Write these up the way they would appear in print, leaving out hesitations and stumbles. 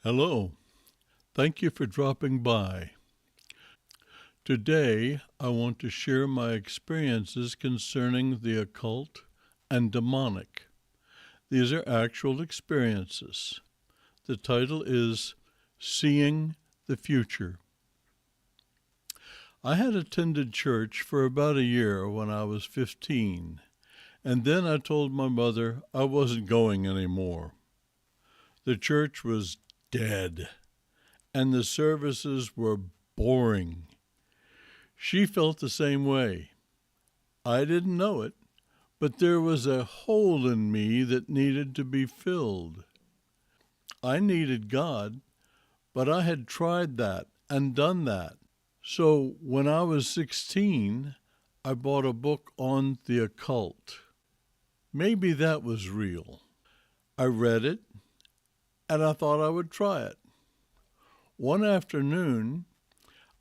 Hello. Thank you for dropping by. Today, I want to share my experiences concerning the occult and demonic. These are actual experiences. The title is Seeing the Future. I had attended church for about a year when I was 15, and then I told my mother I wasn't going anymore. The church was dead, and the services were boring. She felt the same way. I didn't know it, but there was a hole in me that needed to be filled. I needed God, but I had tried that and done that. So when I was 16, I bought a book on the occult. Maybe that was real. I read it, and I thought I would try it. One afternoon,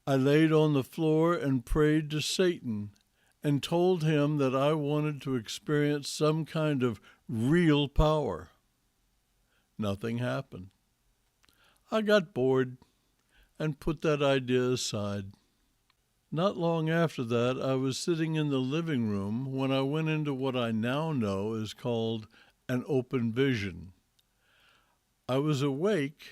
I laid on the floor and prayed to Satan and told him that I wanted to experience some kind of real power. Nothing happened. I got bored and put that idea aside. Not long after that, I was sitting in the living room when I went into what I now know is called an open vision. I was awake,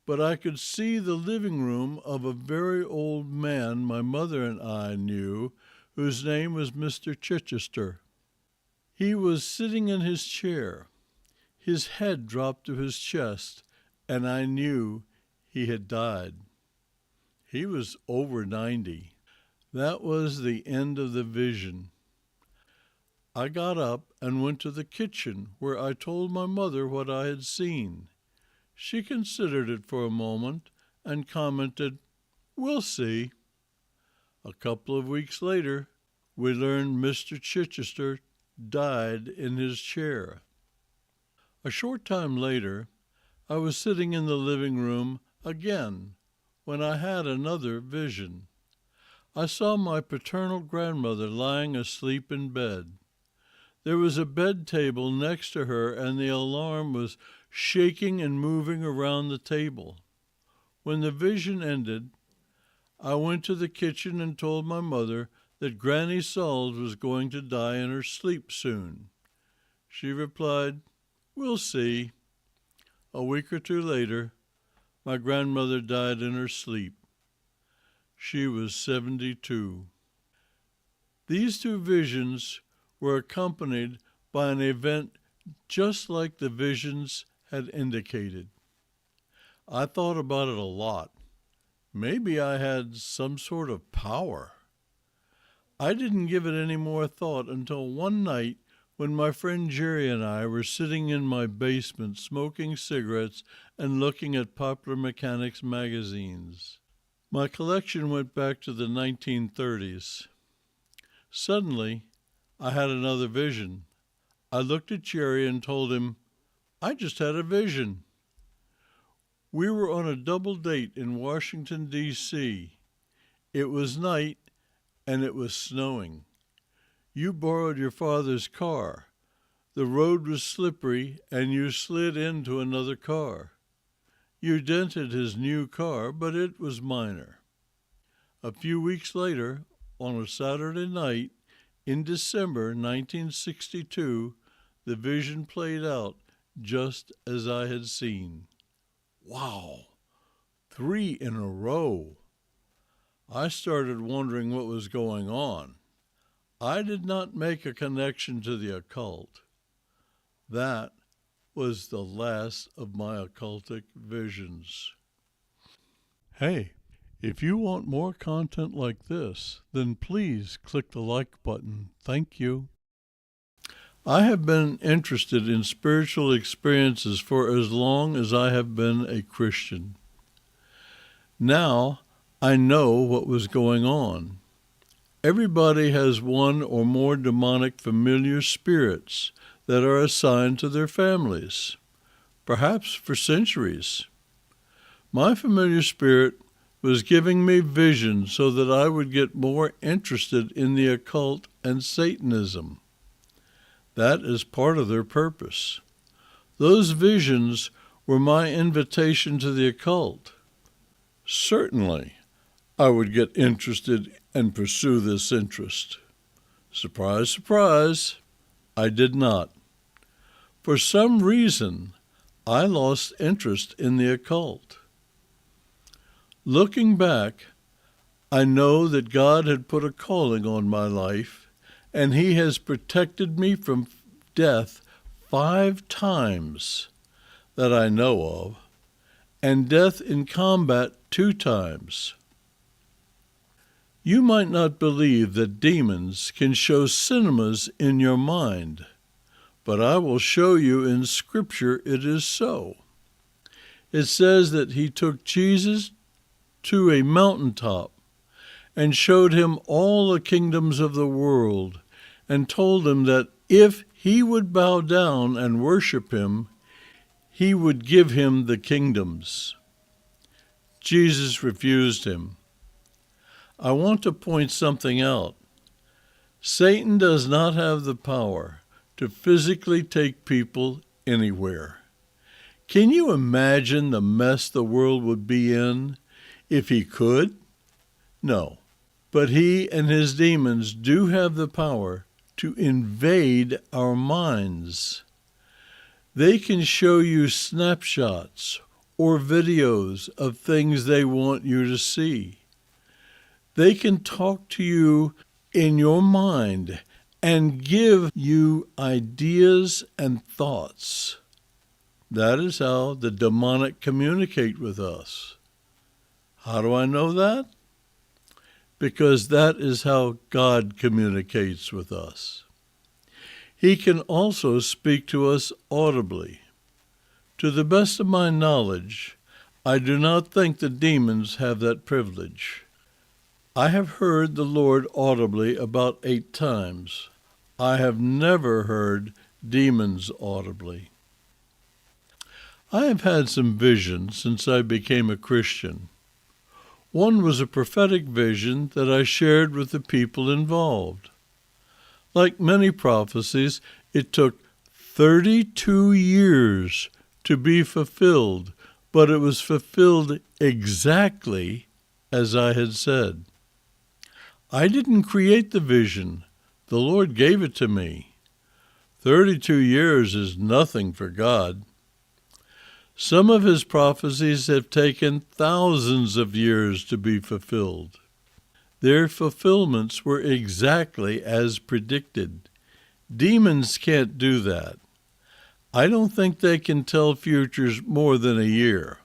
but I could see the living room of a very old man my mother and I knew, whose name was Mr. Chichester. He was sitting in his chair. His head dropped to his chest, and I knew he had died. He was over 90. That was the end of the vision. I got up and went to the kitchen, where I told my mother what I had seen. She considered it for a moment and commented, "We'll see." A couple of weeks later, we learned Mr. Chichester died in his chair. A short time later, I was sitting in the living room again when I had another vision. I saw my paternal grandmother lying asleep in bed. There was a bed table next to her, and the alarm was shaking and moving around the table. When the vision ended, I went to the kitchen and told my mother that Granny Sauls was going to die in her sleep soon. She replied, "We'll see." A week or two later, my grandmother died in her sleep. She was 72. These two visions were accompanied by an event just like the visions had indicated. I thought about it a lot. Maybe I had some sort of power. I didn't give it any more thought until one night when my friend Jerry and I were sitting in my basement smoking cigarettes and looking at Popular Mechanics magazines. My collection went back to the 1930s. Suddenly, I had another vision. I looked at Jerry and told him, "I just had a vision." We were on a double date in Washington, D.C. It was night, and it was snowing. You borrowed your father's car. The road was slippery, and you slid into another car. You dented his new car, but it was minor. A few weeks later, on a Saturday night, in December 1962, the vision played out just as I had seen. Wow! 3 in a row! I started wondering what was going on. I did not make a connection to the occult. That was the last of my occultic visions. Hey, if you want more content like this, then please click the like button. Thank you. I have been interested in spiritual experiences for as long as I have been a Christian. Now I know what was going on. Everybody has one or more demonic familiar spirits that are assigned to their families, perhaps for centuries. My familiar spirit was giving me visions so that I would get more interested in the occult and Satanism. That is part of their purpose. Those visions were my invitation to the occult. Certainly, I would get interested and pursue this interest. Surprise, surprise, I did not. For some reason, I lost interest in the occult. Looking back, I know that God had put a calling on my life, and He has protected me from death 5 times that I know of, and death in combat 2 times. You might not believe that demons can show cinemas in your mind, but I will show you in Scripture it is so. It says that He took Jesus to a mountaintop and showed him all the kingdoms of the world, and told him that if he would bow down and worship him, He would give him the kingdoms. Jesus refused him. I want to point something out. Satan does not have the power to physically take people anywhere. Can you imagine the mess the world would be in if he could? No. But he and his demons do have the power to invade our minds. They can show you snapshots or videos of things they want you to see. They can talk to you in your mind and give you ideas and thoughts. That is how the demonic communicate with us. How do I know that? Because that is how God communicates with us. He can also speak to us audibly. To the best of my knowledge, I do not think the demons have that privilege. I have heard the Lord audibly about 8 times. I have never heard demons audibly. I have had some visions since I became a Christian. One was a prophetic vision that I shared with the people involved. Like many prophecies, it took 32 years to be fulfilled, but it was fulfilled exactly as I had said. I didn't create the vision. The Lord gave it to me. 32 years is nothing for God. Some of His prophecies have taken thousands of years to be fulfilled. Their fulfillments were exactly as predicted. Demons can't do that. I don't think they can tell futures more than a year.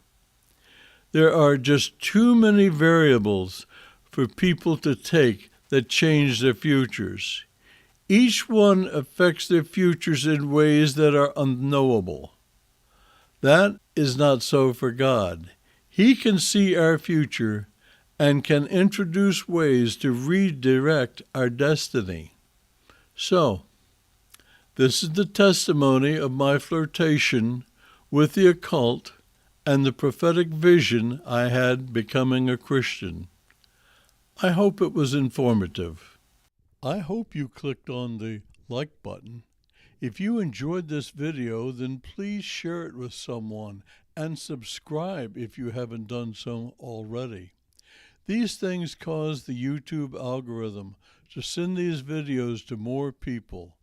There are just too many variables for people to take that change their futures. Each one affects their futures in ways that are unknowable. That is not so for God. He can see our future and can introduce ways to redirect our destiny. So, this is the testimony of my flirtation with the occult and the prophetic vision I had becoming a Christian. I hope it was informative. I hope you clicked on the like button. If you enjoyed this video, then please share it with someone and subscribe if you haven't done so already. These things cause the YouTube algorithm to send these videos to more people.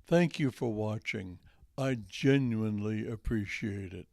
Thank you for watching. I genuinely appreciate it.